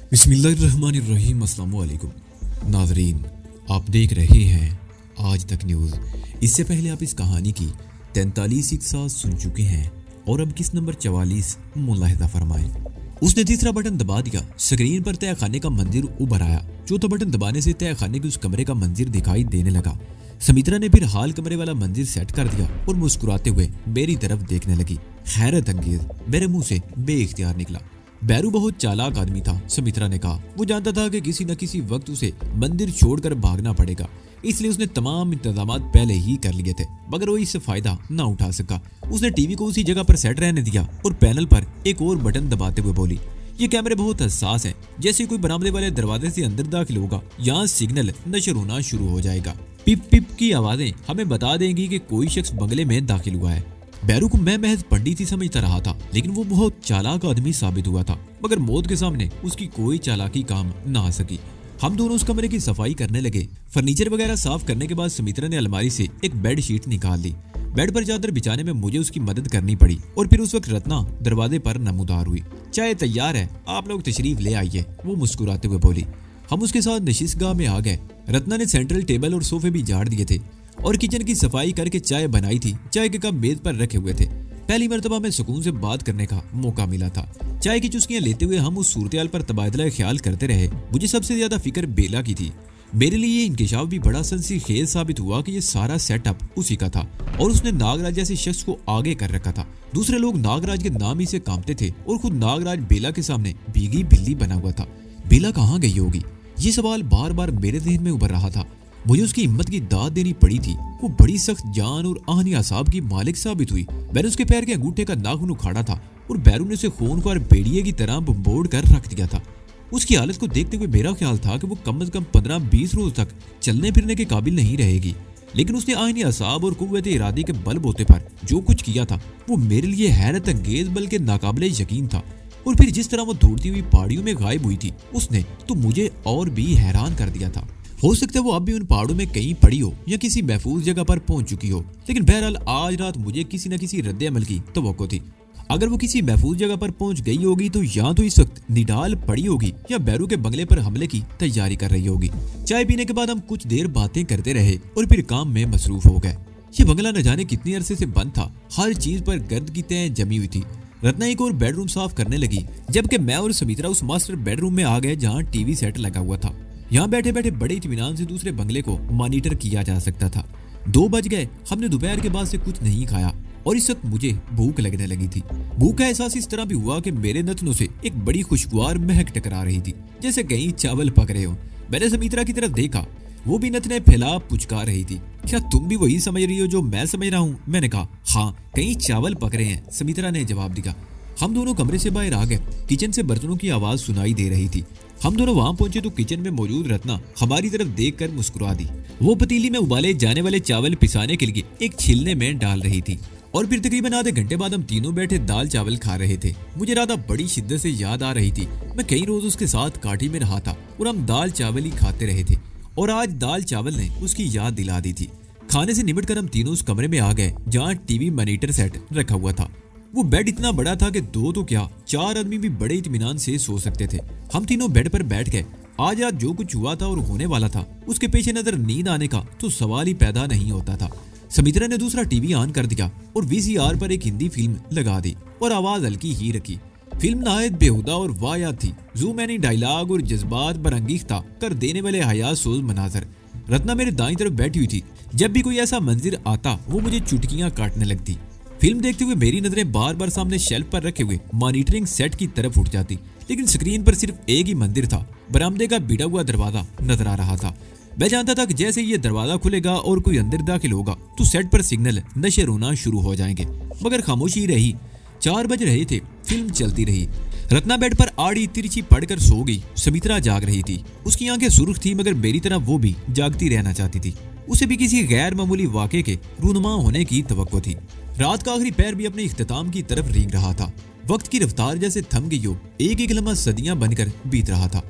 बिस्मिल्लाहिर्रहमानिर्रहीम। अस्सलाम वालेकुम नाज़रीन, आप देख रहे हैं आज तक न्यूज़। इससे पहले आप इस कहानी की 43 हिस्सा सुन चुके हैं और अब किस नंबर 44 मुलाहिजा फरमाएं। उसने तीसरा बटन दबा दिया। स्क्रीन पर तय खाने का मंदिर उभर आया। चौथा बटन दबाने से तय खाने के उस कमरे का मंदिर दिखाई देने लगा। समित्रा ने फिर हाल कमरे वाला मंदिर सेट कर दिया और मुस्कुराते हुए मेरी तरफ देखने लगी। हैरत अंगेज मेरे मुंह से बेइख्तियार निकला, बैरू बहुत चालाक आदमी था। समित्रा ने कहा, वो जानता था कि किसी न किसी वक्त उसे मंदिर छोड़कर भागना पड़ेगा, इसलिए उसने तमाम इंतजाम पहले ही कर लिए थे, मगर वो इससे फायदा ना उठा सका। उसने टीवी को उसी जगह पर सेट रहने दिया और पैनल पर एक और बटन दबाते हुए बोली, ये कैमरे बहुत हसास हैं। जैसे कोई बरामदे वाले दरवाजे से अंदर दाखिल होगा, यहाँ सिग्नल नशर होना शुरू हो जाएगा। पिप पिप की आवाजें हमें बता देंगी कि कोई शख्स बंगले में दाखिल हुआ है। बैरू को मैं महज पंडित ही समझता रहा था, लेकिन वो बहुत चालाक आदमी साबित हुआ था, मगर मौत के सामने उसकी कोई चालाकी काम ना आ सकी। हम दोनों उस कमरे की सफाई करने लगे। फर्नीचर वगैरह साफ करने के बाद समित्रा ने अलमारी से एक बेड शीट निकाल ली। बेड पर चादर बिछाने में मुझे उसकी मदद करनी पड़ी और फिर उस वक्त रत्ना दरवाजे पर नमूदार हुई। चाय तैयार है, आप लोग तशरीफ ले आइए, वो मुस्कुराते हुए बोली। हम उसके साथ नशिशगाह में आ गए। रत्ना ने सेंट्रल टेबल और सोफे भी झाड़ दिए थे और किचन की सफाई करके चाय बनाई थी। चाय के कप मेज पर रखे हुए थे। पहली मर्तबा में सुकून से बात करने का मौका मिला था। चाय की चुस्कियां लेते हुए हम उस सूरत पर तबादला ख्याल करते रहे। मुझे सबसे ज्यादा फिक्र बेला की थी। मेरे लिए ये इंकशाफ भी बड़ा सनसनीखेज साबित हुआ कि ये सारा सेटअप उसी का था और उसने नागराज जैसे शख्स को आगे कर रखा था। दूसरे लोग नागराज के नाम ही से कांपते थे और खुद नागराज बेला के सामने भीगी बिल्ली बना हुआ था। बेला कहाँ गई होगी, ये सवाल बार बार मेरे ज़हन में उभर रहा था। मुझे उसकी हिम्मत की दाद देनी पड़ी थी। वो बड़ी सख्त जान और आहनी असाब की मालिक साबित हुई। मैंने उसके पैर के अंगूठे का नाखून उखाड़ा था और बैरू ने उसे खूनख्वार भेड़िए की तरह बम्बोड़ कर रख दिया था। उसकी हालत को देखते हुए मेरा ख्याल था कि वो कम से कम 15-20 रोज तक चलने फिरने के काबिल नहीं रहेगी, लेकिन उसने आहनी असाब और कुव्वत इरादे के बलबूते पर जो कुछ किया था वो मेरे लिए हैरत अंगेज बल्कि नाकाबिले यकीन था। और फिर जिस तरह वो दौड़ती हुई पहाड़ियों में गायब हुई थी, उसने तो मुझे और भी हैरान कर दिया था। हो सकता है वो अब भी उन पहाड़ों में कहीं पड़ी हो या किसी महफूज जगह पर पहुंच चुकी हो, लेकिन बहरहाल आज रात मुझे किसी न किसी रद्द अमल की तवक्को थी। अगर वो किसी महफूज जगह पर पहुंच गई होगी तो या तो इस वक्त निडाल पड़ी होगी या बैरू के बंगले पर हमले की तैयारी कर रही होगी। चाय पीने के बाद हम कुछ देर बातें करते रहे और फिर काम में मसरूफ हो गए। ये बंगला न जाने कितनी अरसे से बंद था। हर चीज पर गर्द की तह जमी हुई थी। रत्ना एक और बेडरूम साफ करने लगी, जबकि मैं और समित्रा उस मास्टर बेडरूम में आ गए जहाँ टीवी सेट लगा हुआ था। यहाँ बैठे बैठे बड़े इत्मीनान से दूसरे बंगले को मॉनिटर किया जा सकता था। 2 बज गए। हमने दोपहर के बाद से कुछ नहीं खाया और इस वक्त मुझे भूख लगने लगी थी। भूख का एहसास इस तरह भी हुआ कि मेरे नथनों से एक बड़ी खुशगवार महक टकरा रही थी, जैसे कहीं चावल पक रहे हो। मैंने समित्रा की तरफ देखा, वो भी नथने फैला पुचकार रही थी। क्या तुम भी वही समझ रही हो जो मैं समझ रहा हूँ? मैंने कहा, हाँ, कहीं चावल पक रहे हैं, समित्रा ने जवाब दिया। हम दोनों कमरे से बाहर आ गए। किचन से बर्तनों की आवाज सुनाई दे रही थी। हम दोनों वहां पहुंचे तो किचन में मौजूद रत्ना हमारी तरफ देखकर मुस्कुरा दी। वो पतीली में उबाले जाने वाले चावल पिसाने के लिए एक छिलने में डाल रही थी और फिर तकरीबन आधे घंटे बाद हम तीनों बैठे दाल चावल खा रहे थे। मुझे राधा बड़ी शिद्दत से याद आ रही थी। मैं कई रोज उसके साथ काठी में रहा था और हम दाल चावल ही खाते रहे थे और आज दाल चावल ने उसकी याद दिला दी थी। खाने से निपट कर हम तीनों उस कमरे में आ गए जहाँ टीवी मॉनिटर सेट रखा हुआ था। वो बेड इतना बड़ा था कि 2 तो क्या 4 आदमी भी बड़े इत्मीनान से सो सकते थे। हम तीनों बेड पर बैठ गए। आज रात जो कुछ हुआ था और होने वाला था उसके पेश नजर नींद आने का तो सवाल ही पैदा नहीं होता था। समित्रा ने दूसरा टीवी ऑन कर दिया और VCR पर एक हिंदी फिल्म लगा दी और आवाज हल्की ही रखी। फिल्म नहायत बेहुदा और वाहियात थी। जूम एनी डायलॉग और जज्बात बरंगीख्ता कर देने वाले हयात सोज मनाजर। रत्ना मेरे दाईं तरफ बैठी हुई थी। जब भी कोई ऐसा मंजिर आता वो मुझे चुटकियां काटने लगती। फिल्म देखते हुए मेरी नजरें बार बार सामने शेल्फ पर रखे हुए मॉनिटरिंग सेट की तरफ उठ जाती, लेकिन स्क्रीन पर सिर्फ एक ही मंदिर था। बरामदे का बिड़ा हुआ दरवाजा नजर आ रहा था। मैं जानता था कि जैसे ये दरवाजा खुलेगा और कोई अंदर दाखिल होगा तो सेट पर सिग्नल नशर होना शुरू हो जाएंगे, मगर खामोशी रही। 4 बज रहे थे। फिल्म चलती रही। रत्ना बेड पर आड़ी तिरछी पड़कर सो गई। समित्रा जाग रही थी। उसकी आंखें सुर्ख थी, मगर मेरी तरह वो भी जागती रहना चाहती थी। उसे भी किसी गैर मामूली वाक़े के रूनुमा होने की तवक्को थी। रात का आखिरी पैर भी अपने इख्तिताम की तरफ रेंग रहा था। वक्त की रफ्तार जैसे थम गई हो, एक एक लम्हा सदियां बनकर बीत रहा था।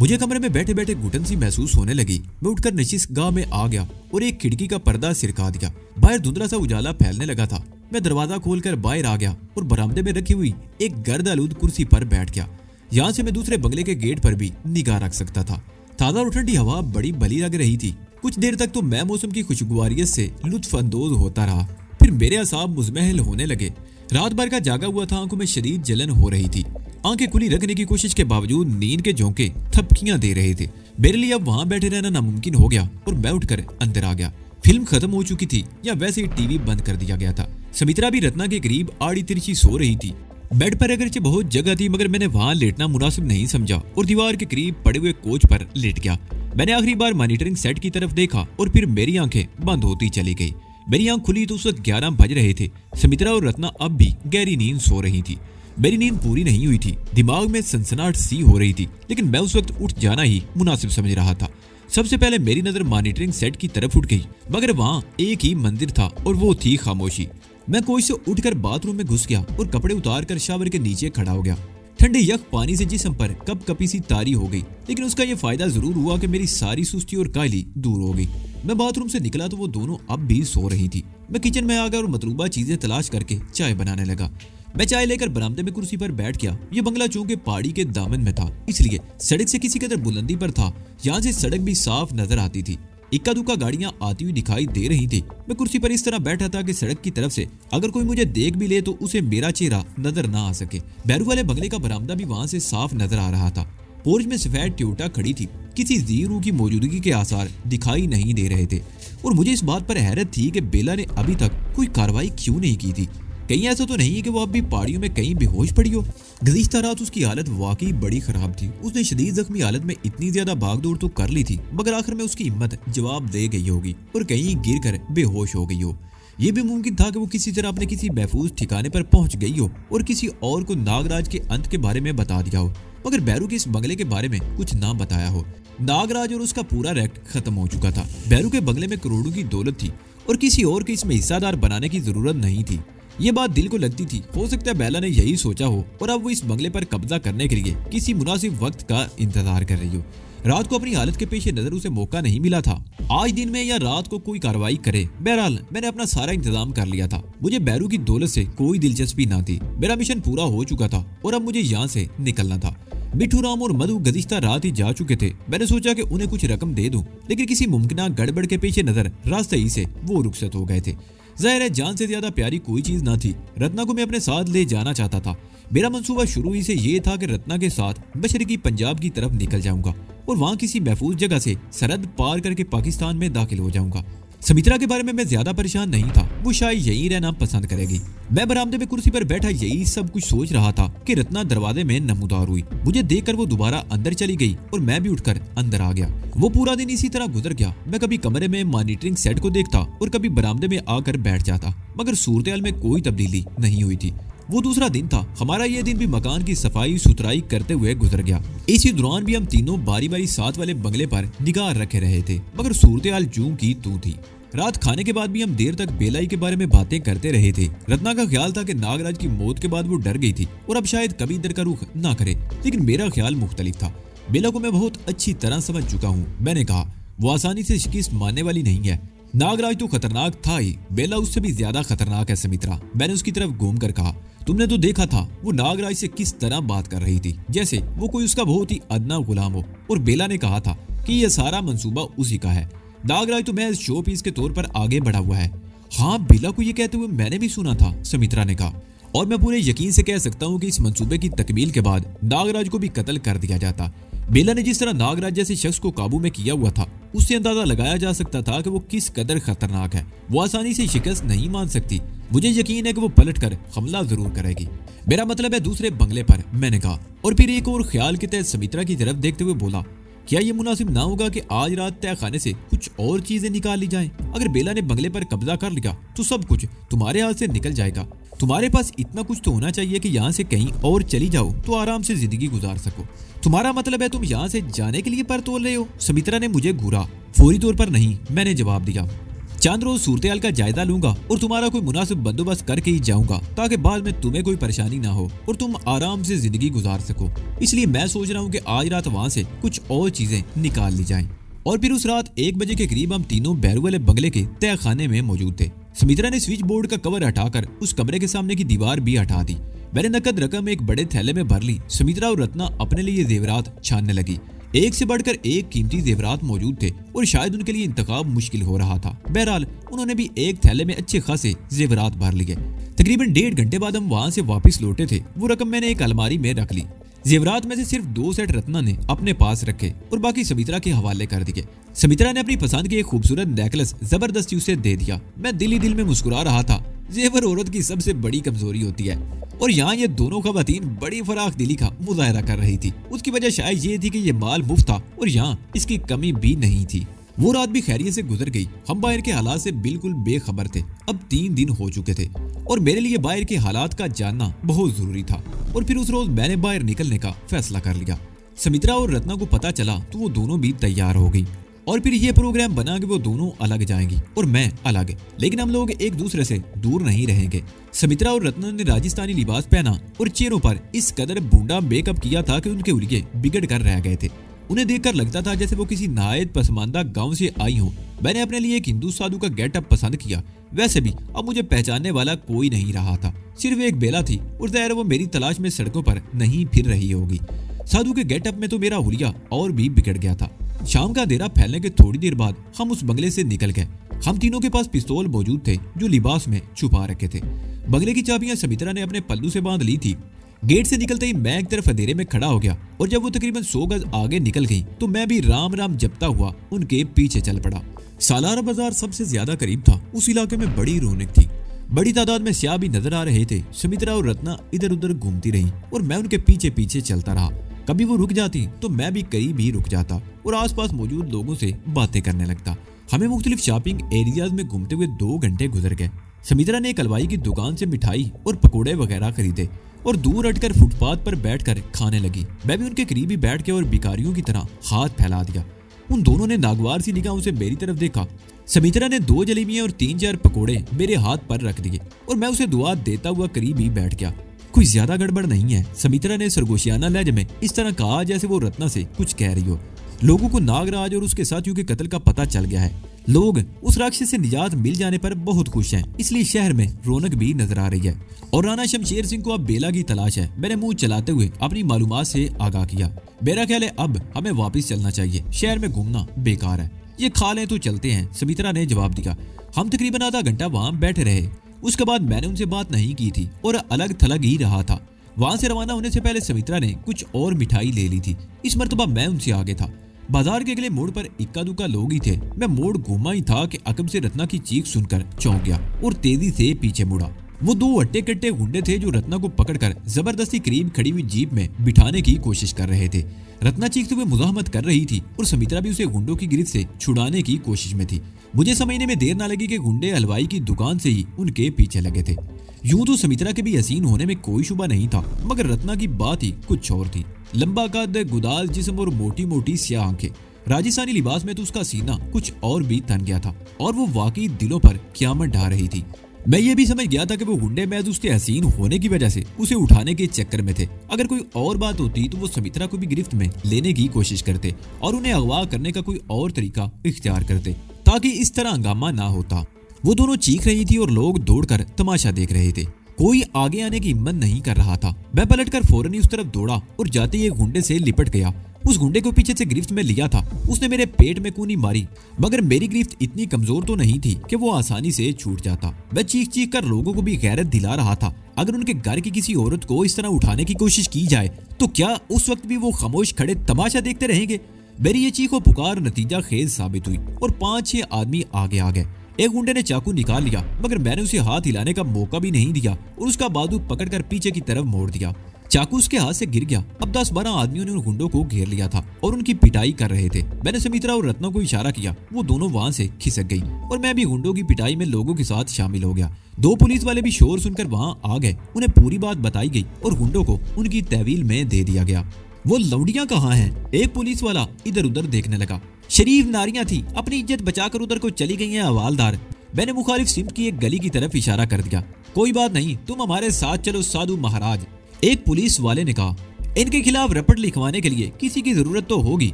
मुझे कमरे में बैठे बैठे घुटन सी महसूस होने लगी। मैं उठकर नशिशगाह में आ गया और एक खिड़की का पर्दा सिरका दिया। बाहर धुंधला सा उजाला फैलने लगा था। मैं दरवाजा खोलकर बाहर आ गया और बरामदे में रखी हुई एक गर्द आलूद कुर्सी पर बैठ गया। यहाँ से मैं दूसरे बंगले के गेट पर भी निगाह रख सकता था। ताज़ा और ठंडी हवा बड़ी भली लग रही थी। कुछ देर तक तो मैं मौसम की खुशगवारियत से लुत्फ अंदोज होता रहा। फिर मेरे असाब मुजमहल होने लगे। रात भर का जागा हुआ था, आंखों में शदीद जलन हो रही थी। आंखें खुली रखने की कोशिश के बावजूद नींद के झोंके थपकियां दे रहे थे। मेरे लिए अब वहां बैठे रहना नामुमकिन हो गया और मैं उठकर अंदर आ गया। फिल्म खत्म हो चुकी थी या वैसे ही टीवी बंद कर दिया गया था। सुमित्रा भी रत्ना के करीब आड़ी तिरछी सो रही थी। बेड पर अगरचे बहुत जगह थी, मगर मैंने वहां लेटना मुनासिब नहीं समझा और दीवार के करीब पड़े हुए कोच पर लेट गया। मैंने आखिरी बार मॉनिटरिंग सेट की तरफ देखा और फिर मेरी आंखें बंद होती चली गई। मेरी आंख खुली तो उस वक्त 11 बज रहे थे। सुमित्रा और रत्ना अब भी गहरी नींद सो रही थी। मेरी नींद पूरी नहीं हुई थी, दिमाग में सनसनाहट सी हो रही थी, लेकिन मैं उस वक्त उठ जाना ही मुनासिब समझ रहा था। सबसे पहले मेरी नजर मॉनिटरिंग सेट की तरफ उठ गई, मगर वहां एक ही मंदिर था और वो थी खामोशी। मैं कोई से उठकर बाथरूम में घुस गया और कपड़े उतार कर शावर के नीचे खड़ा हो गया। ठंडे यख पानी से जिस्म पर कप कपी सी तारी हो गई, लेकिन उसका यह फायदा जरूर हुआ कि मेरी सारी सुस्ती और कायली दूर हो गई। मैं बाथरूम से निकला तो वो दोनों अब भी सो रही थी। मैं किचन में आ गया और मतलूबा चीजें तलाश करके चाय बनाने लगा। मैं चाय लेकर बरामदे में कुर्सी पर बैठ गया। ये बंगला चूंकि पहाड़ी के दामन में था, इसलिए सड़क से किसी कदर बुलंदी पर था। यहाँ से सड़क भी साफ नजर आती थी। इक्का दुक्का गाड़ियां आती हुई दिखाई दे रही थी। मैं कुर्सी पर इस तरह बैठा था कि सड़क की तरफ से अगर कोई मुझे देख भी ले तो उसे मेरा चेहरा नजर ना आ सके। बैरू वाले बंगले का बरामदा भी वहां से साफ नजर आ रहा था। पोर्च में सफेद टोयोटा खड़ी थी। किसी जीरू की मौजूदगी के आसार दिखाई नहीं दे रहे थे और मुझे इस बात पर हैरत थी कि बेला ने अभी तक कोई कार्रवाई क्यों नहीं की थी। कहीं ऐसा तो नहीं है कि वो अब भी पहाड़ियों में कहीं बेहोश पड़ी हो। गुज़िश्ता रात उसकी हालत वाकई बड़ी खराब थी। उसने शदीद जख्मी हालत में इतनी ज्यादा भागदौड़ तो कर ली थी, मगर आखिर में उसकी हिम्मत जवाब दे गई होगी और कहीं गिर कर बेहोश हो गई हो। ये भी मुमकिन था कि वो किसी तरह अपने किसी महफूज ठिकाने पर पहुंच गई हो और किसी और को नागराज के अंत के बारे में बता दिया हो, मगर बैरू के इस बंगले के बारे में कुछ ना बताया हो। नागराज और उसका पूरा रैक्ट खत्म हो चुका था। बैरू के बंगले में करोड़ों की दौलत थी और किसी और के इसमें हिस्सादार बनाने की जरूरत नहीं थी। ये बात दिल को लगती थी। हो सकता है बेला ने यही सोचा हो और अब वो इस बंगले पर कब्जा करने के लिए किसी मुनासिब वक्त का इंतजार कर रही हो। रात को अपनी हालत के पेश नजर उसे मौका नहीं मिला था। आज दिन में या रात को कोई कार्रवाई करे। बहरहाल मैंने अपना सारा इंतजाम कर लिया था। मुझे बैरू की दौलत से कोई दिलचस्पी ना थी। मेरा मिशन पूरा हो चुका था और अब मुझे यहाँ से निकलना था। मिठू राम और मधु गुज़िश्ता रात ही जा चुके थे। मैंने सोचा कि उन्हें कुछ रकम दे दूं, लेकिन किसी मुमकिन गड़बड़ के पेश नजर रास्ते ही से वो रुखसत हो गए थे। जाहिर है जान से ज्यादा प्यारी कोई चीज ना थी। रत्ना को मैं अपने साथ ले जाना चाहता था। मेरा मंसूबा शुरू ही से ये था कि रत्ना के साथ मशरकी पंजाब की तरफ निकल जाऊंगा और वहां किसी महफूज जगह से सरहद पार करके पाकिस्तान में दाखिल हो जाऊंगा। सुमित्रा के बारे में मैं ज्यादा परेशान नहीं था। वो शायद यहीं रहना पसंद करेगी। मैं बरामदे में कुर्सी पर बैठा यही सब कुछ सोच रहा था कि रत्ना दरवाजे में नमूदार हुई। मुझे देखकर वो दोबारा अंदर चली गई और मैं भी उठकर अंदर आ गया। वो पूरा दिन इसी तरह गुजर गया। मैं कभी कमरे में मॉनिटरिंग सेट को देखता और कभी बरामदे में आकर बैठ जाता, मगर सूरत-ए-हाल में कोई तब्दीली नहीं हुई थी। वो दूसरा दिन था। हमारा ये दिन भी मकान की सफाई सुथराई करते हुए गुजर गया। इसी दौरान भी हम तीनों बारी बारी साथ वाले बंगले पर निगाह रखे रहे थे, मगर सूरत-ए-हाल जूं की तू थी। रात खाने के बाद भी हम देर तक बेलाई के बारे में बातें करते रहे थे। रत्ना का ख्याल था कि नागराज की मौत के बाद वो डर गई थी और अब शायद कभी इधर का रुख ना करे, लेकिन मेरा ख्याल मुख्तलिफ था। बेला को मैं बहुत अच्छी तरह समझ चुका हूँ। मैंने कहा वो आसानी से शिकस्त मानने वाली नहीं है। नागराज तो खतरनाक था ही, बेला उससे भी ज्यादा खतरनाक है सुमित्रा। मैंने उसकी तरफ घूम कर कहा, तुमने तो देखा था वो नागराज से किस तरह बात कर रही थी, जैसे वो कोई उसका बहुत ही अदना गुलाम हो। और बेला ने कहा था कि यह सारा मंसूबा उसी का है। नागराज तो महज शो पीस के तौर पर आगे बढ़ा हुआ है। हाँ, बेला को ये कहते हुए मैंने भी सुना था, सुमित्रा ने कहा, और मैं पूरे यकीन से कह सकता हूँ कि इस मंसूबे की तकमील के बाद नागराज को भी कत्ल कर दिया जाता। बेला ने जिस तरह नागराज जैसे शख्स को काबू में किया हुआ था, उससे अंदाजा लगाया जा सकता था कि वो किस कदर खतरनाक है। वो आसानी से शिकस्त नहीं मान सकती। मुझे यकीन है कि वो पलटकर हमला जरूर करेगी। मेरा मतलब है दूसरे बंगले पर, मैंने कहा, और फिर एक और ख्याल के तहत सुमित्रा की तरफ देखते हुए बोला, क्या ये मुनासिब ना होगा कि आज रात तय खाने से कुछ और चीजें निकाल ली जाएं? अगर बेला ने बंगले पर कब्जा कर लिया तो सब कुछ तुम्हारे हाथ से निकल जाएगा। तुम्हारे पास इतना कुछ तो होना चाहिए कि यहाँ से कहीं और चली जाओ तो आराम से जिंदगी गुजार सको। तुम्हारा मतलब है तुम यहाँ से जाने के लिए पर तोल रहे हो? सुमित्रा ने मुझे घूरा। फौरी तौर पर नहीं, मैंने जवाब दिया। चंद रोज सूरत-ए-हाल का जायजा लूंगा और तुम्हारा कोई मुनासिब बंदोबस्त करके ही जाऊंगा, ताकि बाद में तुम्हें कोई परेशानी ना हो और तुम आराम से जिंदगी गुजार सको। इसलिए मैं सोच रहा हूँ कि आज रात वहाँ से कुछ और चीजें निकाल ली जाएं। और फिर उस रात 1 बजे के करीब हम तीनों बैरू वाले बंगले के तय खाने में मौजूद थे। सुमित्रा ने स्विच बोर्ड का कवर हटाकर उस कमरे के सामने की दीवार भी हटा दी। मैंने नकद रकम एक बड़े थैले में भर ली। सुमित्रा और रत्ना अपने लिए जेवरात छानने लगी। एक से बढ़कर एक कीमती जेवरात मौजूद थे और शायद उनके लिए इंतखाब मुश्किल हो रहा था। बहरहाल उन्होंने भी एक थैले में अच्छे खासे जेवरात भर लिए। तकरीबन 1.5 घंटे बाद हम वहां से वापस लौटे थे। वो रकम मैंने एक अलमारी में रख ली। जेवरात में से सिर्फ 2 सेट रत्ना ने अपने पास रखे और बाकी सुमित्रा के हवाले कर दिए। सुमित्रा ने अपनी पसंद की एक खूबसूरत नेकलेस जबरदस्ती उसे दे दिया। मैं दिल ही दिल में मुस्कुरा रहा था। जेवर औरत की सबसे बड़ी कमजोरी होती है और यहाँ ये दोनों खवातीन बड़ी फराख दिली का मुजाहरा कर रही थी। उसकी वजह शायद ये थी कि ये माल मुफ्त था और यहाँ इसकी कमी भी नहीं थी। वो रात भी खैरियत से गुजर गई। हम बाहर के हालात से बिल्कुल बेखबर थे। अब 3 दिन हो चुके थे और मेरे लिए बाहर के हालात का जानना बहुत जरूरी था। और फिर उस रोज मैंने बाहर निकलने का फैसला कर लिया। सुमित्रा और रत्ना को पता चला तो वो दोनों भी तैयार हो गई और फिर ये प्रोग्राम बना कि वो दोनों अलग जाएंगी और मैं अलग। लेकिन हम लोग एक दूसरे से दूर नहीं रहेंगे। सुमित्रा और रत्ना ने राजस्थानी लिबास पहना और चेहरों पर इस कदर बूढ़ा मेकअप किया था कि उनके उलिये बिगड़ कर रह गए थे। उन्हें देखकर लगता था जैसे वो किसी नायत पसमानदा गांव से आई हो। मैंने अपने लिए एक हिंदू साधु का गेटअप पसंद किया। वैसे भी अब मुझे पहचानने वाला कोई नहीं रहा था। सिर्फ एक बेला थी और ज़ाहिर वो मेरी तलाश में सड़कों पर नहीं फिर रही होगी। साधु के गेटअप में तो मेरा हुलिया और भी बिगड़ गया था। शाम का अंधेरा फैलने के थोड़ी देर बाद हम उस बंगले से निकल गए। हम तीनों के पास पिस्तौल मौजूद थे जो लिबास में छुपा रखे थे। बंगले की चाबियां सुमित्रा ने अपने पल्लू से बांध ली थी। गेट से निकलते ही मैं एक तरफ अंधेरे में खड़ा हो गया और जब वो तकरीबन 100 गज आगे निकल गई तो मैं भी राम राम जपता हुआ उनके पीछे चल पड़ा। सालार बाजार सबसे ज्यादा करीब था। उस इलाके में बड़ी रौनक थी। बड़ी तादाद में स्याह भी नजर आ रहे थे। सुमित्रा और रत्ना इधर उधर घूमती रही और मैं उनके पीछे पीछे चलता रहा। कभी वो रुक जाती तो मैं भी करीब ही रुक जाता और आसपास मौजूद लोगों से बातें करने लगता। हमें मुख्तलिफ शॉपिंग एरियाज में घूमते हुए 2 घंटे गुजर गए। सुमित्रा ने एक हलवाई की दुकान से मिठाई और पकोड़े वगैरह खरीदे और दूर हटकर फुटपाथ पर बैठकर खाने लगी। मैं भी उनके करीब ही बैठ के और भिखारियों की तरह हाथ फैला दिया। उन दोनों ने नागवार सी निगाहों से मेरी तरफ देखा। सुमित्रा ने 2 जलेबियां और 3-4 पकोड़े मेरे हाथ पर रख दिए और मैं उसे दुआ देता हुआ करीब ही बैठ गया। कोई ज्यादा गड़बड़ नहीं है, सुमित्रा ने सरगोशियाना लहजे में इस तरह कहा जैसे वो रत्ना से कुछ कह रही हो। लोगों को नागराज और उसके साथियों के कत्ल का पता चल गया है। लोग उस राक्षस से निजात मिल जाने पर बहुत खुश हैं, इसलिए शहर में रौनक भी नजर आ रही है। और राणा शमशेर सिंह को अब बेला की तलाश है। मैंने मुंह चलाते हुए अपनी मालूमात से आगाह किया। मेरा ख्याल है अब हमें वापस चलना चाहिए। शहर में घूमना बेकार है। ये खा लें तो चलते हैं, सुमित्रा ने जवाब दिया। हम तकरीबन आधा घंटा वहाँ बैठे रहे। उसके बाद मैंने उनसे बात नहीं की थी और अलग थलग ही रहा था। वहां से रवाना होने से पहले सुमित्रा ने कुछ और मिठाई ले ली थी। इस मर्तबा मैं उनसे आगे था। बाजार के अगले मोड़ पर इक्का दुक्का लोग ही थे। मैं मोड़ घूमा ही था कि अकब से रत्ना की चीख सुनकर चौंक गया और तेजी से पीछे मुड़ा। वो 2 हट्टे कट्टे गुंडे थे जो रत्ना को पकड़कर जबरदस्ती करीब खड़ी हुई जीप में बिठाने की कोशिश कर रहे थे। रत्ना चीखते हुए मुजाहमत कर रही थी और सुमित्रा भी उसे गुंडों की गिरफ्त से छुड़ाने की कोशिश में थी। मुझे समझने में देर ना लगी कि गुंडे हलवाई की दुकान से ही उनके पीछे लगे थे। यूं तो सुमित्रा के भी हसीन होने में कोई शुबा नहीं था, मगर रत्ना की बात ही कुछ और थी। लंबा कद, गुदाज जिस्म और मोटी मोटी स्याह आंखें। राजस्थानी लिबास में तो उसका सीना कुछ और भी तन गया था और वो वाकई दिलों पर क़यामत ढा रही थी। मैं ये भी समझ गया था कि वो गुंडे महज उसके हसीन होने की वजह से उसे उठाने के चक्कर में थे। अगर कोई और बात होती तो वो सुमित्रा को भी गिरफ्त में लेने की कोशिश करते और उन्हें अगवा करने का कोई और तरीका इख्तियार करते ताकि इस तरह हंगामा ना होता। वो दोनों चीख रही थी और लोग दौड़कर तमाशा देख रहे थे। कोई आगे आने की हिम्मत नहीं कर रहा था। मैं पलटकर फौरन ही उस तरफ दौड़ा और जाते ही एक गुंडे से लिपट गया। उस गुंडे को पीछे से गिरफ्त में लिया था। उसने मेरे पेट में कूनी मारी, मगर मेरी गिरफ्त इतनी कमजोर तो नहीं थी कि वो आसानी से छूट जाता। मैं चीख चीख कर लोगों को भी गैरत दिला रहा था। अगर उनके घर की किसी औरत को इस तरह उठाने की कोशिश की जाए तो क्या उस वक्त भी वो खामोश खड़े तमाशा देखते रहेंगे? मेरी ये चीख और पुकार नतीजा खेज साबित हुई और 5-6 आदमी आगे आ गए। एक गुंडे ने चाकू निकाल लिया, मगर मैंने उसे हाथ हिलाने का मौका भी नहीं दिया और उसका बाजू पकड़कर पीछे की तरफ मोड़ दिया। चाकू उसके हाथ से गिर गया। अब 10-12 आदमियों ने उन गुंडों को घेर लिया था और उनकी पिटाई कर रहे थे। मैंने सुमित्रा और रत्ना को इशारा किया। वो दोनों वहां से खिसक गई और मैं भी गुंडों की पिटाई में लोगों के साथ शामिल हो गया। 2 पुलिस वाले भी शोर सुनकर वहां आ गए। उन्हें पूरी बात बताई गई और गुंडों को उनकी तहवील में दे दिया गया। वो लौंडियां कहाँ हैं? एक पुलिस वाला इधर उधर देखने लगा। शरीफ नारियां थी, अपनी इज्जत बचाकर उधर को चली गई हैं हवालदार। मैंने मुखालिफ सिमत की एक गली की तरफ इशारा कर दिया। कोई बात नहीं, तुम हमारे साथ चलो साधु महाराज। एक पुलिस वाले ने कहा। इनके खिलाफ रपट लिखवाने के लिए किसी की जरूरत तो होगी।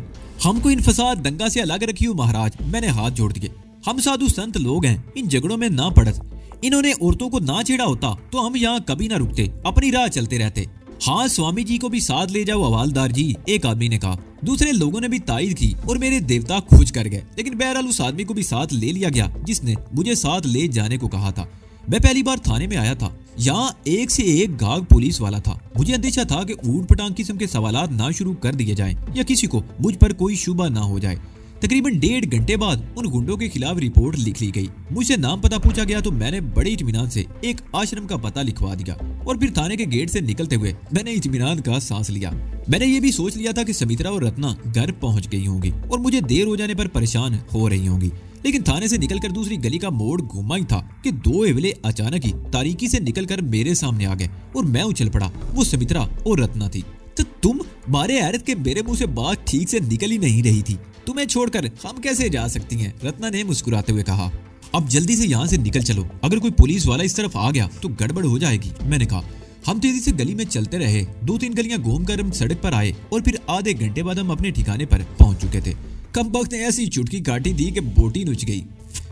हमको इन फसाद दंगा से अलग रखियो महाराज। मैंने हाथ जोड़ दिए। हम साधु संत लोग हैं, इन झगड़ों में ना पड़त। इन्होंने औरतों को ना छेड़ा होता तो हम यहाँ कभी ना रुकते, अपनी राह चलते रहते। हाँ, स्वामी जी को भी साथ ले जाओ हवालदार जी, एक आदमी ने कहा। दूसरे लोगों ने भी तायद की और मेरे देवता खुश कर गए। लेकिन बहरहाल उस आदमी को भी साथ ले लिया गया जिसने मुझे साथ ले जाने को कहा था। मैं पहली बार थाने में आया था। यहाँ एक से एक गाग पुलिस वाला था। मुझे अंदेशा था कि ऊट पटांग किस्म के सवालात ना शुरू कर दिए जाएं या किसी को मुझ पर कोई शुबा ना हो जाए। तकरीबन 1.5 घंटे बाद उन गुंडों के खिलाफ रिपोर्ट लिख ली गई। मुझसे नाम पता पूछा गया तो मैंने बड़े इत्मीनान से एक आश्रम का पता लिखवा दिया और फिर थाने के गेट से निकलते हुए मैंने इत्मीनान का सांस लिया। मैंने ये भी सोच लिया था कि सुमित्रा और रत्ना घर पहुंच गई होंगी और मुझे देर हो जाने पर परेशान हो रही होंगी। लेकिन थाने से निकलकर दूसरी गली का मोड़ घुमा ही था कि 2 एवले अचानक ही तारीकी से निकलकर मेरे सामने आ गए और मैं उछल पड़ा। वो सुमित्रा और रत्ना थी। तो तुम मारे हैरत के मेरे मुंह से बात ठीक से निकल ही नहीं रही थी। तुम्हें छोड़कर हम कैसे जा सकती हैं? रत्ना ने मुस्कुराते हुए कहा। अब जल्दी से यहाँ से निकल चलो, अगर कोई पुलिस वाला इस तरफ आ गया तो गड़बड़ हो जाएगी, मैंने कहा। हम तेजी से गली में चलते रहे। 2-3 गलियां घूमकर हम सड़क पर आए और फिर आधे घंटे बाद हम अपने ठिकाने पर पहुंच चुके थे। कम वक्त ने ऐसी चुटकी काटी थी कि बोटी नुच गई।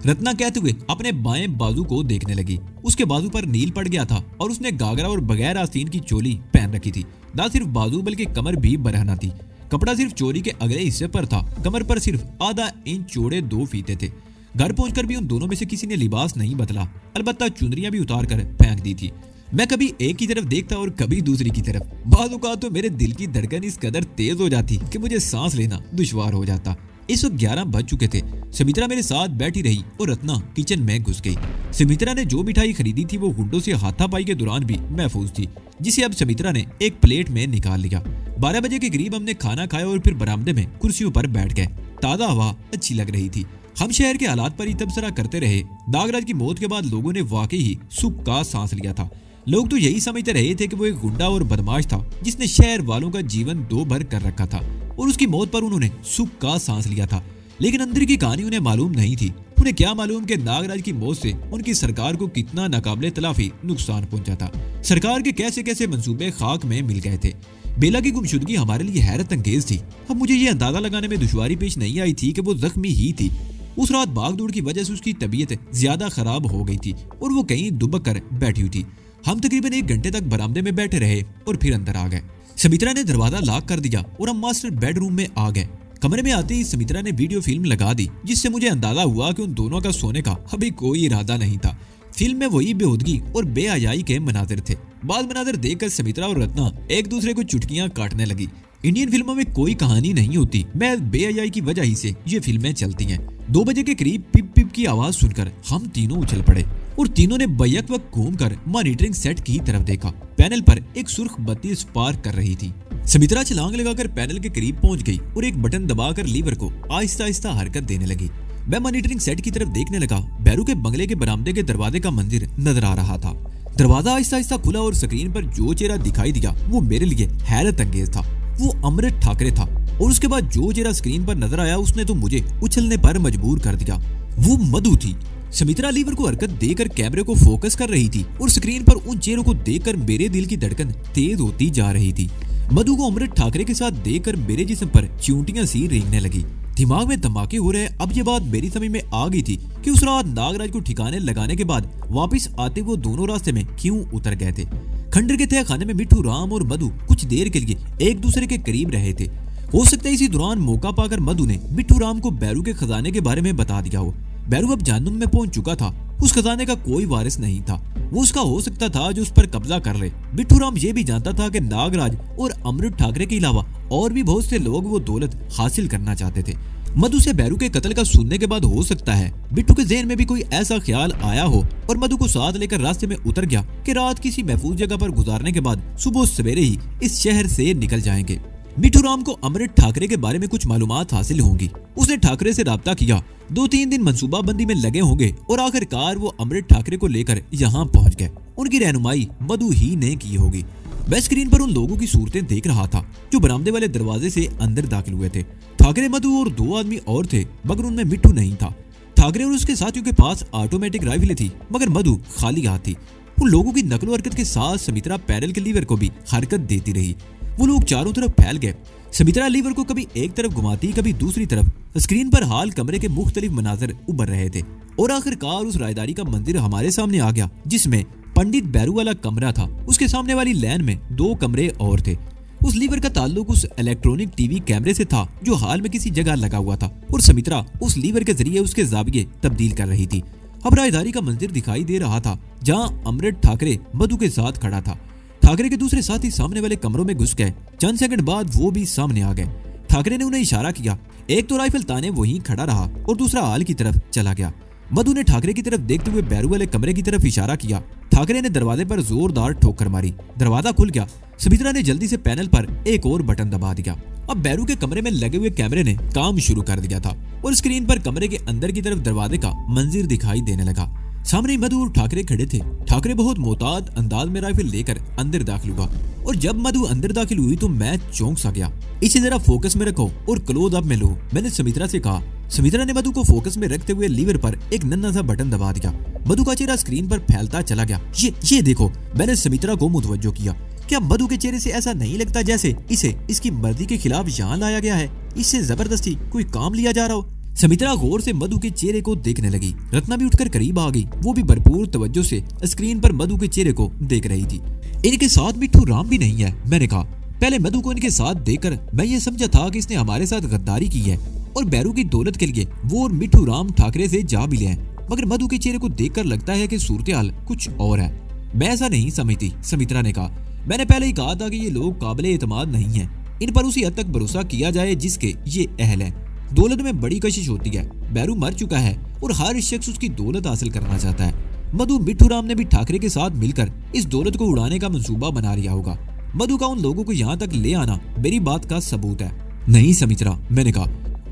रत्ना कहते हुए अपने बाएं बाजू को देखने लगी। उसके बाजू पर नील पड़ गया था और उसने गागरा और बगैर आस्तीन की चोली पहन रखी थी। ना सिर्फ बाजू बल्कि कमर भी बरहना थी। कपड़ा सिर्फ चोली के अगले हिस्से पर था। कमर पर सिर्फ आधा इंच चौड़े 2 फीते थे। घर पहुंचकर भी उन दोनों में से किसी ने लिबास नहीं बदला, अलबत्ता चुनरियां भी उतार कर फेंक दी थी। मैं कभी एक की तरफ देखता और कभी दूसरी की तरफ। बाद औक़ात तो मेरे दिल की धड़कन इस कदर तेज हो जाती कि मुझे सांस लेना दुश्वार हो जाता। इस वक्त 11 बज चुके थे। सुमित्रा मेरे साथ बैठी रही और रत्ना किचन में घुस गई। सुमित्रा ने जो मिठाई खरीदी थी वो गुंडों से हाथापाई के दौरान भी महफूज थी, जिसे अब सुमित्रा ने एक प्लेट में निकाल लिया। 12 बजे के करीब हमने खाना खाया और फिर बरामदे में कुर्सियों पर बैठ गए। ताज़ा हवा अच्छी लग रही थी। हम शहर के हालात पर ही तबसरा करते रहे। नागराज की मौत के बाद लोगों ने वाकई ही सुख का सांस लिया था। लोग तो यही समझते रहे थे कि वो एक गुंडा और बदमाश था जिसने शहर वालों का जीवन दो भर कर रखा था और उसकी मौत पर उन्होंने सुख का सांस लिया था। लेकिन अंदर की कहानी उन्हें मालूम नहीं थी। उन्हें क्या मालूम कि नागराज की मौत से उनकी सरकार को कितना नाकाबिले तलाफी नुकसान पहुंचा था। सरकार के कैसे कैसे मंसूबे खाक में मिल गए थे। बेला की गुमशुदगी हमारे लिए हैरत अंगेज थी। अब मुझे ये अंदाजा लगाने में दुश्वारी पेश नहीं आई थी कि वो जख्मी ही थी। उस रात भागदौड़ की वजह से उसकी तबीयत ज्यादा खराब हो गई थी और वो कहीं दुबक कर बैठी हुई थी। हम तकरीबन 1 घंटे तक बरामदे में बैठे रहे और फिर अंदर आ गए। सुमित्रा ने दरवाजा लॉक कर दिया और हम मास्टर बेडरूम में आ गए। कमरे में आते ही सुमित्रा ने वीडियो फिल्म लगा दी, जिससे मुझे अंदाजा हुआ कि उन दोनों का सोने का अभी कोई इरादा नहीं था। फिल्म में वही बेहूदगी और बेहयाई के मनाजिर थे। बाद मनाजिर देखकर सुमित्रा और रत्ना एक दूसरे को चुटकियां काटने लगी। इंडियन फिल्मों में कोई कहानी नहीं होती, मैं बेहयाई की वजह ही से ये फिल्में चलती हैं। 2 बजे के करीब पिप पिप की आवाज सुनकर हम तीनों उछल पड़े और तीनों ने बैक वक्त घूमकर मॉनिटरिंग सेट की तरफ देखा। पैनल पर एक सुर्ख बत्ती स्पार्क कर रही थी। सुमित्रा छलांग लगाकर पैनल के करीब पहुंच गई और एक बटन दबाकर लीवर को आहिस्ता आहिस्ता हरकत देने लगी। मैं मॉनिटरिंग सेट की तरफ देखने लगा। बैरू के बंगले के बरामदे के दरवाजे का मंदिर नजर आ रहा था। दरवाजा आहिस्ता आहिस्ता खुला और स्क्रीन पर जो चेहरा दिखाई दिया वो मेरे लिए हैरत अंगेज था। वो अमृत ठाकरे था और उसके बाद जो चेहरा स्क्रीन पर नजर आया उसने तो मुझे उछलने पर मजबूर कर दिया। वो मधु थी। सुमित्रा लीवर को हरकत देकर कैमरे को फोकस कर रही थी और स्क्रीन पर उन चेहरों को देखकर मेरे दिल की धड़कन तेज होती जा रही थी। मधु को अमृत ठाकरे के साथ देखकर मेरे जिस्म पर चिंटियां सी रेंगने लगी। दिमाग में धमाके हो रहे। अब ये बात मेरी समझ में आ गई थी कि उस रात नागराज को ठिकाने लगाने के बाद वापस आते वो दोनों रास्ते में क्यों उतर गए थे। खंडर के तह खाने में मिठू राम और मधु कुछ देर के लिए एक दूसरे के करीब रहे थे। हो सकता है इसी दौरान मौका पाकर मधु ने मिठू राम को बैरू के खजाने के बारे में बता दिया हो। बैरू अब जहन्नुम में पहुंच चुका था। उस खजाने का कोई वारिस नहीं था। वो उसका हो सकता था जो उस पर कब्जा कर ले। मिठू राम ये भी जानता था कि नागराज और अमृत ठाकरे के अलावा और भी बहुत से लोग वो दौलत हासिल करना चाहते थे। मधु से बैरू के कत्ल का सुनने के बाद हो सकता है बिट्टू के ज़हन में भी कोई ऐसा ख्याल आया हो और मधु को साथ लेकर रास्ते में उतर गया कि रात किसी महफूज जगह पर गुजारने के बाद सुबह सवेरे ही इस शहर से निकल जाएंगे। मिठू राम को अमृत ठाकरे के बारे में कुछ मालूमात हासिल होंगी। उसने ठाकरे से राब्ता किया। 2-3 दिन मंसूबाबंदी में लगे होंगे और आखिरकार वो अमृत ठाकरे को लेकर यहाँ पहुँच गए। उनकी रहनुमाई मधु ही ने की होगी। मैं स्क्रीन पर उन लोगों की सूरतें देख रहा था जो बरामदे वाले दरवाजे से अंदर दाखिल हुए थे। ठाकरे, मधु और 2 आदमी और थे, मगर उनमें मिठू नहीं था। ठाकरे और उसके साथियों के पास ऑटोमेटिक राइफलें थी, मगर मधु खाली हाथ थी। उन लोगों की नकलो हरकत के साथ सुमित्रा पैनल के लीवर को भी हरकत देती रही। वो लोग चारों तरफ फैल गए। समित्रा लीवर को कभी एक तरफ घुमाती कभी दूसरी तरफ। स्क्रीन पर हाल कमरे के मुख्तलिफ मनाजर उभर रहे थे और आखिरकार उस रायदारी का मंदिर हमारे सामने आ गया जिसमें पंडित बैरू वाला कमरा था। उसके सामने वाली लैन में 2 कमरे और थे। उस लीवर का ताल्लुक उस इलेक्ट्रॉनिक टीवी कैमरे से था जो हाल में किसी जगह लगा हुआ था और समित्रा उस लीवर के जरिए उसके जाविये तब्दील कर रही थी। अब रायदारी का मंदिर दिखाई दे रहा था जहां अमृत ठाकरे मधु के साथ खड़ा था। ठाकरे के दूसरे साथी सामने वाले कमरों में घुस गए। चंद सेकंड बाद वो भी सामने आ गए। ठाकरे ने उन्हें इशारा किया। एक तो राइफल ताने वहीं खड़ा रहा और दूसरा हाल की तरफ चला गया। मधु ने ठाकरे की तरफ देखते हुए बैरू वाले कमरे की तरफ इशारा किया। ठाकरे ने दरवाजे पर जोरदार ठोकर मारी। दरवाजा खुल गया। समित्रा ने जल्दी से पैनल पर एक और बटन दबा दिया। अब बैरू के कमरे में लगे हुए कैमरे ने काम शुरू कर दिया था और स्क्रीन पर कमरे के अंदर की तरफ दरवाजे का मंजर दिखाई देने लगा। सामने मधु और ठाकरे खड़े थे। ठाकरे बहुत मोहतात अंदाज में राइफल लेकर अंदर दाखिल हुआ और जब मधु अंदर दाखिल हुई तो मैं चौंक सा गया। इसे जरा फोकस में रखो और क्लोज अप में लो, मैंने समित्रा से कहा। समित्रा ने मधु को फोकस में रखते हुए लीवर पर एक नन्हा सा बटन दबा दिया। मधु का चेहरा स्क्रीन पर फैलता चला गया। ये देखो, मैंने समित्रा को मुतवज्जो किया। क्या मधु के चेहरे से ऐसा नहीं लगता जैसे इसे इसकी मर्जी के खिलाफ यहाँ लाया गया है, इससे जबरदस्ती कोई काम लिया जा रहा हो। समित्रा गौर से मधु के चेहरे को देखने लगी। रत्ना भी उठकर करीब आ गई। वो भी भरपूर तवज्जो से स्क्रीन पर मधु के चेहरे को देख रही थी। इनके साथ मिट्ठू राम भी नहीं है, मैंने कहा। पहले मधु को इनके साथ देखकर मैं ये समझा था कि इसने हमारे साथ गद्दारी की है और बैरू की दौलत के लिए वो और मिट्ठू राम ठाकरे से जा भी ले हैं। मगर मधु के चेहरे को देखकर लगता है कि सूरत-ए-हाल कुछ और है। मैं ऐसा नहीं समझती, समित्रा ने कहा। मैंने पहले ही कहा था कि ये लोग काबिले एतमाद नहीं है। इन पर उसी हद तक भरोसा किया जाए जिसके ये अहल है। दौलत में बड़ी कशिश होती है। बैरू मर चुका है और हर शख्स उसकी दौलत हासिल करना चाहता है। मधु मिट्ठू राम ने भी ठाकरे के साथ मिलकर इस दौलत को उड़ाने का मंसूबा बना लिया होगा। मधु का उन लोगों को यहाँ तक ले आना मेरी बात का सबूत है। नहीं समित्रा, मैंने कहा,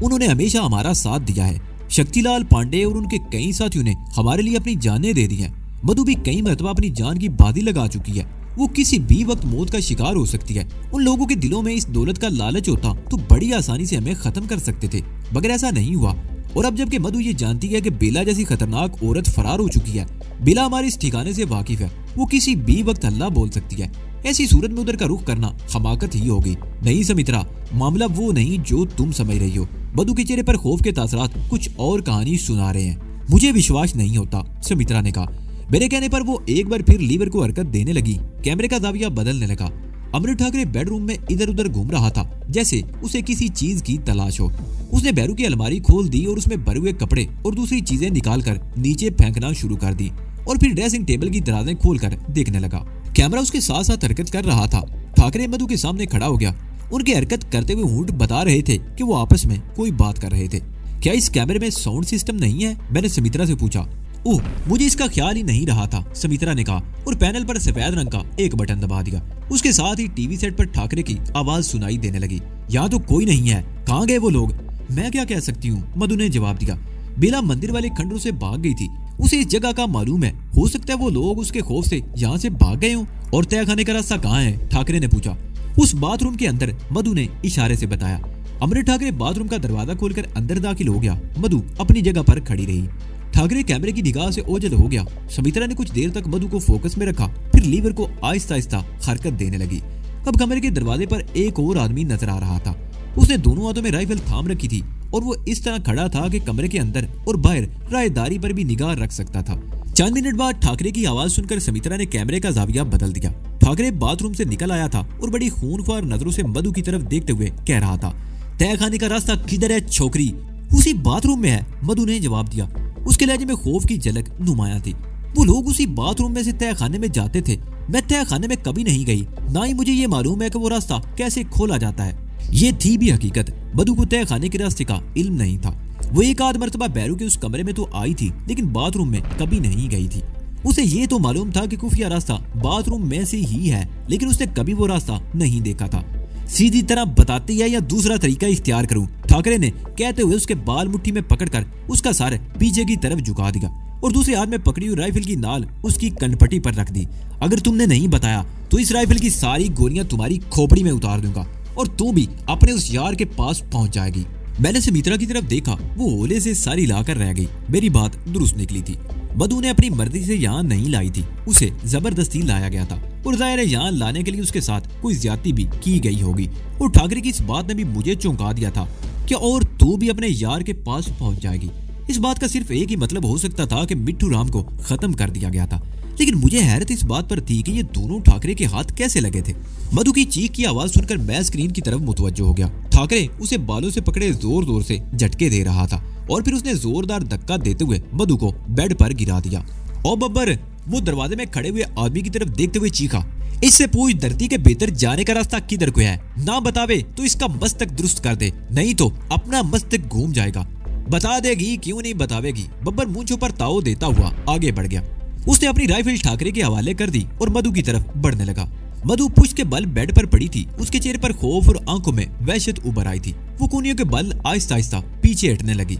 उन्होंने हमेशा हमारा साथ दिया है। शक्तिलाल पांडे और उनके कई साथियों ने हमारे लिए अपनी जानें दे दी हैं। मधु भी कई मरतबा अपनी जान की बाजी लगा चुकी है। वो किसी भी वक्त मौत का शिकार हो सकती है। उन लोगों के दिलों में इस दौलत का लालच होता तो बड़ी आसानी से हमें खत्म कर सकते थे, मगर ऐसा नहीं हुआ। और अब जबकि मधु ये जानती है कि बेला जैसी खतरनाक औरत फरार हो चुकी है, बेला हमारे इस ठिकाने से वाकिफ है, वो किसी भी वक्त हल्ला बोल सकती है। ऐसी सूरत में उधर का रुख करना हमाकत ही होगी। नहीं समित्रा, मामला वो नहीं जो तुम समझ रही हो। मधु के चेहरे पर खौफ के तासरात कुछ और कहानी सुना रहे हैं। मुझे विश्वास नहीं होता, समित्रा ने कहा। मेरे कहने पर वो एक बार फिर लीवर को हरकत देने लगी। कैमरे का जाविया बदलने लगा। अमृत ठाकरे बेडरूम में इधर उधर घूम रहा था जैसे उसे किसी चीज की तलाश हो। उसने बैरू की अलमारी खोल दी और उसमें भरे हुए कपड़े और दूसरी चीजें निकालकर नीचे फेंकना शुरू कर दी और फिर ड्रेसिंग टेबल की दराजें खोलकर देखने लगा। कैमरा उसके साथ साथ हरकत कर रहा था। ठाकरे मधु के सामने खड़ा हो गया। उनके हरकत करते हुए होंठ बता रहे थे कि वो आपस में कोई बात कर रहे थे। क्या इस कैमरे में साउंड सिस्टम नहीं है, मैंने समित्रा से पूछा। ओह, मुझे इसका ख्याल ही नहीं रहा था, समित्रा ने कहा और पैनल पर सफेद रंग का एक बटन दबा दिया। उसके साथ ही टीवी सेट पर ठाकरे की आवाज सुनाई देने लगी। यहाँ तो कोई नहीं है, कहाँ गए वो लोग? मैं क्या कह सकती हूँ, मधु ने जवाब दिया। बेला मंदिर वाले खंडरों से भाग गई थी। उसे इस जगह का मालूम है। हो सकता है वो लोग उसके खौफ से यहाँ से भाग गए हों। और तय खाने का रास्ता कहाँ है, ठाकरे ने पूछा। उस बाथरूम के अंदर, मधु ने इशारे से बताया। अमृत ठाकरे बाथरूम का दरवाजा खोलकर अंदर दाखिल हो गया। मधु अपनी जगह पर खड़ी रही। ठाकरे कैमरे की निगाह से ओझल हो गया। समित्रा ने कुछ देर तक मधु को फोकस में रखा, फिर लीवर को आहिस्ता आहिस्ता हरकत देने लगी। अब कमरे के दरवाजे पर एक और आदमी नजर आ रहा था। उसने दोनों हाथों में राइफल थाम रखी थी और वो इस तरह खड़ा था कि कमरे के अंदर और बाहर रायदारी पर भी निगाह रख सकता था। चंद मिनट बाद ठाकरे की आवाज सुनकर समित्रा ने कैमरे का जाविया बदल दिया। ठाकरे बाथरूम से निकल आया था और बड़ी खूनख्वार नजरों से मधु की तरफ देखते हुए कह रहा था, तय खाने का रास्ता किधर है छोकरी? उसी बाथरूम में है, मधु ने जवाब दिया। उसके लहजे में खौफ की झलक नुमाया थी। वो लोग उसी बाथरूम में से तय खाने में जाते थे। मैं तय खाने में कभी नहीं गई, ना ही मुझे ये मालूम है कि वो रास्ता कैसे खोला जाता है। ये थी भी हकीकत, मधु को तय खाने के रास्ते का इल्म नहीं था। वो एक आध मरतबा बैरू के उस कमरे में तो आई थी, लेकिन बाथरूम में कभी नहीं गई थी। उसे ये तो मालूम था कि खुफिया रास्ता बाथरूम में से ही है, लेकिन उसने कभी वो रास्ता नहीं देखा था। सीधी तरह बताती है या दूसरा तरीका इख्तियार करूं, ठाकरे ने कहते हुए उसके बाल मुट्ठी में पकड़कर उसका सर पीछे की तरफ झुका दिया और दूसरे हाथ में पकड़ी हुई राइफल की नाल उसकी कनपटी पर रख दी। अगर तुमने नहीं बताया तो इस राइफल की सारी गोलियां तुम्हारी खोपड़ी में उतार दूंगा और तू भी अपने उस यार के पास पहुंच जाएगी। मैंने समित्रा की तरफ देखा। वो ओले से सारी लाकर रह गई। मेरी बात दुरुस्त निकली थी। मधु ने अपनी मर्जी से यहाँ नहीं लाई थी, उसे जबरदस्ती लाया गया था और जाहिर है यहाँ लाने के लिए उसके साथ कोई ज्यादती भी की गई होगी। और ठाकरे की इस बात ने भी मुझे चौंका दिया था कि और तू भी अपने यार के पास पहुंच जाएगी। इस बात का सिर्फ एक ही मतलब हो सकता था कि मिट्टू राम को खत्म कर दिया गया था, लेकिन मुझे हैरत इस बात पर थी कि ये दोनों ठाकरे के हाथ कैसे लगे थे। मधु की चीख की आवाज सुनकर मैं स्क्रीन की तरफ मुतवज्जो हो गया। ठाकरे उसे बालों से पकड़े जोर जोर से झटके दे रहा था और फिर उसने जोरदार धक्का देते हुए मधु को बेड पर गिरा दिया। ओ बब्बर, वो दरवाजे में खड़े हुए आदमी की तरफ देखते हुए चीखा, इससे पूछ धरती के भीतर जाने का रास्ता किधर को है? ना बतावे तो इसका मस्तक दुरुस्त कर दे, नहीं तो अपना मस्तक घूम जाएगा। बता देगी, क्यों नहीं बतावेगी? बब्बर मूंछों पर ताव देता हुआ आगे बढ़ गया। उसने अपनी राइफल ठाकरे के हवाले कर दी और मधु की तरफ बढ़ने लगा। मधु पुश के बल बेड पर पड़ी थी, उसके चेहरे पर खौफ और आंखों में वहशत उभर आई थी। वो कूनियों के बल आहिस्ता आहिस्ता पीछे हटने लगी।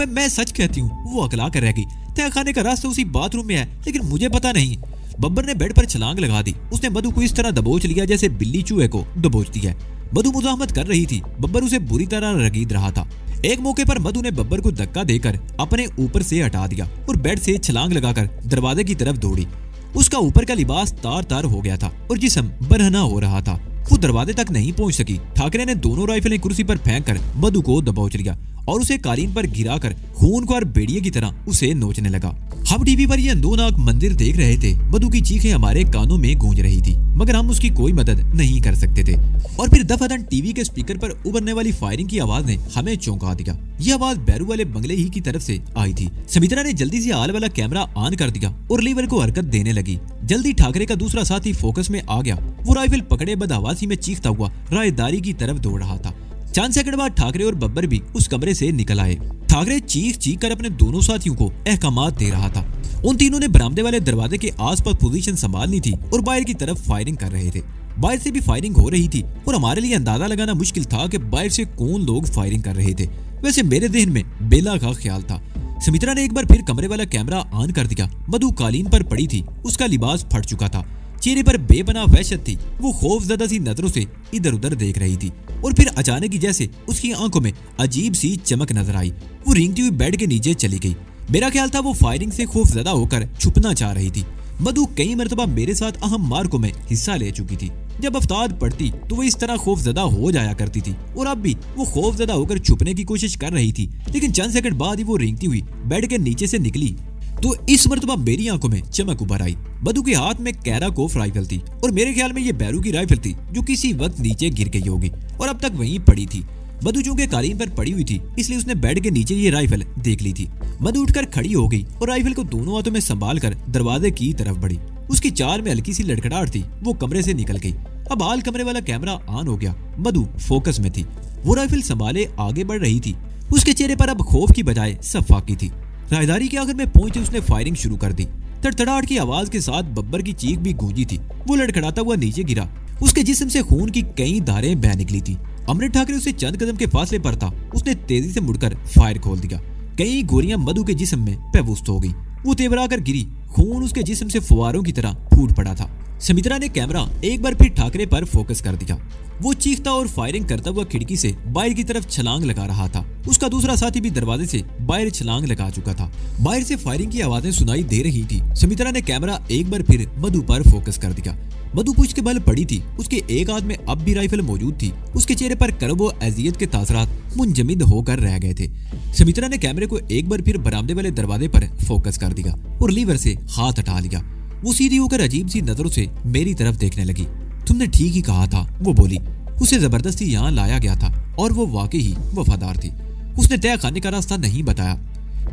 मैं सच कहती हूँ, वो अकला कर रहेगी। तय खाने का रास्ता उसी बाथरूम में है, लेकिन मुझे पता नहीं। बब्बर ने बेड पर छलांग लगा दी। उसने मधु को इस तरह दबोच लिया जैसे बिल्ली चूहे को दबोचती है। मधु मुजाहमत कर रही थी, बब्बर उसे बुरी तरह रगीद रहा था। एक मौके पर मधु ने बब्बर को धक्का देकर अपने ऊपर से हटा दिया और बेड से छलांग लगाकर दरवाजे की तरफ दौड़ी। उसका ऊपर का लिबास तार तार हो गया था और जिस्म बरहना हो रहा था। वो दरवाजे तक नहीं पहुंच सकी। ठाकरे ने दोनों राइफलें कुर्सी पर फेंककर मधु को दबोच लिया और उसे कालीन पर गिराकर खूनख्वार भेड़िए की तरह उसे नोचने लगा। हम टीवी पर यह अंदोनाक मंदिर देख रहे थे। मधु की चीखें हमारे कानों में गूंज रही थी, मगर हम उसकी कोई मदद नहीं कर सकते थे। और फिर दफादन टीवी के स्पीकर पर उभरने वाली फायरिंग की आवाज ने हमें चौंका दिया। यह आवाज बैरू वाले बंगले ही की तरफ से आई थी। समित्रा ने जल्दी से आल वाला कैमरा ऑन कर दिया और लीवर को हरकत देने लगी। जल्दी ठाकरे का दूसरा साथी फोकस में आ गया। वो राइफल पकड़े बदहवासी में चीखता हुआ रायदारी की तरफ दौड़ रहा था। चंद सेकंड बाद ठाकरे और बब्बर भी उस कमरे से निकल आए। ठाकरे चीख चीख कर अपने दोनों साथियों को अहकामात दे रहा था। उन तीनों ने बरामदे वाले दरवाजे के आसपास पोजीशन संभालनी थी और बाहर की तरफ फायरिंग कर रहे थे। बाहर से भी फायरिंग हो रही थी और हमारे लिए अंदाजा लगाना मुश्किल था कि बाहर से कौन लोग फायरिंग कर रहे थे। वैसे मेरे जहन में बेला का ख्याल था। समित्रा ने एक बार फिर कमरे वाला कैमरा ऑन कर दिया। मधु कालीन पर पड़ी थी, उसका लिबास फट चुका था, चेहरे पर बेपनाह वहशत थी। वो खौफजदा सी नजरों से इधर उधर देख रही थी और फिर अचानक ही जैसे उसकी आंखों में अजीब सी चमक नजर आई। वो रेंगती हुई बेड के नीचे चली गई। मेरा ख्याल था वो फायरिंग से खौफजदा होकर छुपना चाह रही थी। मधु कई मरतबा मेरे साथ अहम मार्कों में हिस्सा ले चुकी थी। जब अफ्ताब पड़ती तो वो इस तरह खौफजदा हो जाया करती थी और अब भी वो खौफजदा होकर छुपने की कोशिश कर रही थी। लेकिन चंद सेकंड बाद ही वो रेंगती हुई बेड के नीचे से निकली तो इस मरतबा मेरी आंखों में चमक उभर आई। मधु के हाथ में कैराकोफ राइफल थी और मेरे ख्याल में ये बैरू की राइफल थी जो किसी वक्त नीचे गिर गई होगी और अब तक वहीं पड़ी थी। मधु चूंकि कालीन पर पड़ी हुई थी इसलिए उसने बेड के नीचे ये राइफल देख ली थी। मधु उठकर खड़ी हो गई और राइफल को दोनों हाथों में संभाल कर दरवाजे की तरफ बढ़ी। उसकी चाल में हल्की सी लड़खड़ाहट थी। वो कमरे से निकल गई। अब हाल कमरे वाला कैमरा ऑन हो गया। मधु फोकस में थी। वो राइफल संभाले आगे बढ़ रही थी। उसके चेहरे पर अब खौफ की बजाय सफाकी थी। राहदारी के आखिर में पहुंचे उसने फायरिंग शुरू कर दी। तड़तड़ाहट की आवाज के साथ बब्बर की चीख भी गूंजी थी। वो लड़खड़ाता हुआ नीचे गिरा। उसके जिस्म से खून की कई धारें बह निकली थी। अमृत ठाकरे उसे चंद कदम के फासले पर था। उसने तेजी से मुड़कर फायर खोल दिया। कई गोलियां मधु के जिस्म में पेवस्त हो गई। वो तेवरा कर गिरी। खून उसके जिस्म से फुवारों की तरह फूट पड़ा था। समित्रा ने कैमरा एक बार फिर ठाकरे पर फोकस कर दिया। वो चीखता और फायरिंग करता हुआ खिड़की से बाहर की तरफ छलांग लगा रहा था। उसका दूसरा साथी भी दरवाजे से बाहर छलांग लगा चुका था। बाहर से फायरिंग की आवाजें सुनाई दे रही थी। समित्रा ने कैमरा एक बार फिर मधु पर फोकस कर दिया। मधु पूछ के बल पड़ी थी। उसके एक हाथ में अब भी राइफल मौजूद थी। उसके चेहरे पर करबो अजियत के तासरात मुंजमिद होकर रह गए थे। समित्रा ने कैमरे को एक बार फिर बरामदे वाले दरवाजे पर फोकस कर दिया और लीवर से हाथ हटा लिया। वो सीधी होकर अजीब सी नजरों से मेरी तरफ देखने लगी। तुमने ठीक ही कहा था, वो बोली। उसे जबरदस्ती यहाँ लाया गया था और वो वाकई ही वफादार थी। उसने तय खाने का रास्ता नहीं बताया।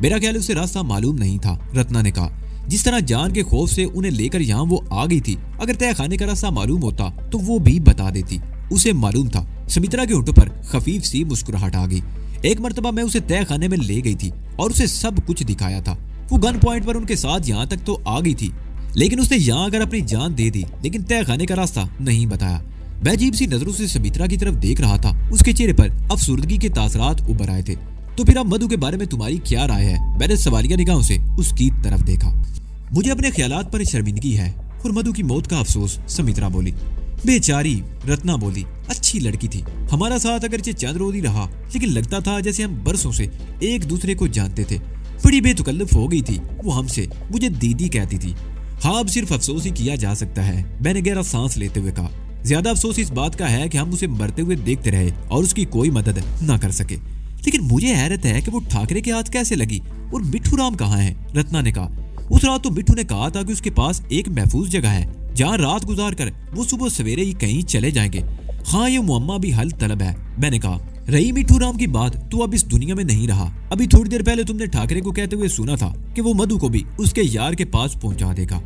मेरा ख्याल उसे रास्ता मालूम नहीं था, रत्ना ने कहा। जिस तरह जान के खौफ से उन्हें लेकर यहाँ वो आ गई थी, अगर तय खाने का रास्ता मालूम होता तो वो भी बता देती। उसे मालूम था। समित्रा के होठों पर खफीफ सी मुस्कुराहट आ गई। एक मर्तबा मैं उसे तय खाने में ले गई थी और उसे सब कुछ दिखाया था। वो गन पॉइंट पर उनके साथ यहाँ तक तो आ गई थी, लेकिन उसने यहाँ आकर अपनी जान दे दी, लेकिन तय खाने का रास्ता नहीं बताया। मैं अजीब सी नजरों से समित्रा की तरफ देख रहा था। उसके चेहरे पर अफसुर्दगी के तासरात उभर आए थे। तो फिर अब मधु के बारे में तुम्हारी क्या राय है? मैंने सवालिया निगाहों से उसकी तरफ देखा। मुझे अपने ख्यालात पर शर्मिंदगी है और मधु की मौत का अफसोस, समित्रा बोली। बेचारी, रत्ना बोली। अच्छी लड़की थी। हमारा साथ अगरचे चंद रोज ही रहा, लेकिन लगता था जैसे हम बरसों से एक दूसरे को जानते थे। बड़ी बेतकल्लुफ हो गई थी वो हमसे, मुझे दीदी कहती थी। हाँ, अब सिर्फ अफसोस ही किया जा सकता है, मैंने गहरा सांस लेते हुए कहा। ज्यादा अफसोस इस बात का है कि हम उसे मरते हुए देखते रहे और उसकी कोई मदद न कर सके। लेकिन मुझे हैरत है कि वो ठाकरे के हाथ कैसे लगी और मिट्ठू राम कहाँ है? रत्ना ने कहा। उस रात तो मिट्ठू ने कहा था कि उसके पास एक महफूज जगह है जहाँ रात गुजार कर वो सुबह सवेरे ही कहीं चले जाएंगे। हाँ, ये मुअम्मा भी हल तलब है, मैंने कहा। रही मिट्ठू राम की बात, तो अब इस दुनिया में नहीं रहा। अभी थोड़ी देर पहले तुमने ठाकरे को कहते हुए सुना था कि वो मधु को भी उसके यार के पास पहुंचा देगा।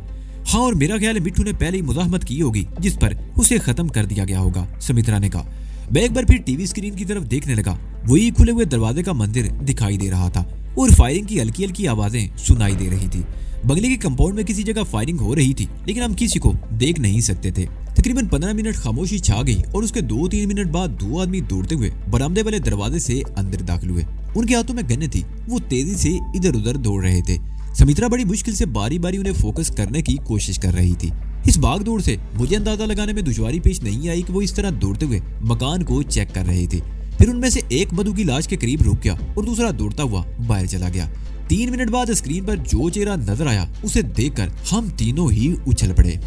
हाँ, और मेरा ख्याल है मिट्ठू ने पहले ही मुजाहमत की होगी जिस पर उसे खत्म कर दिया गया होगा, सुमित्रा ने कहा। मैं एक बार फिर टीवी स्क्रीन की तरफ देखने लगा। वही खुले हुए दरवाजे का मंदिर दिखाई दे रहा था और फायरिंग की हल्की हल्की आवाजें सुनाई दे रही थी। बंगले के कंपाउंड में किसी जगह फायरिंग हो रही थी, लेकिन हम किसी को देख नहीं सकते थे। तकरीबन 15 मिनट खामोशी छा गई और उसके 2-3 मिनट बाद 2 आदमी दौड़ते हुए बरामदे वाले दरवाजे से अंदर दाखिल हुए। उनके हाथों में गन्ने थी, वो तेजी से इधर उधर दौड़ रहे थे। सुमित्रा बड़ी मुश्किल से बारी बारी उन्हें फोकस करने की कोशिश कर रही थी। इस भाग दौड़ से मुझे अंदाजा लगाने में दुश्वारी पेश नहीं आई कि वो इस तरह दौड़ते हुए मकान को चेक कर रहे थे। फिर उनमें से एक मधु की लाश के करीब रुक गया और दूसरा दौड़ता हुआ बाहर चला गया। 3 मिनट बाद स्क्रीन पर जो चेहरा नजर आया उसे देखकर हम तीनों ही उछल पड़े।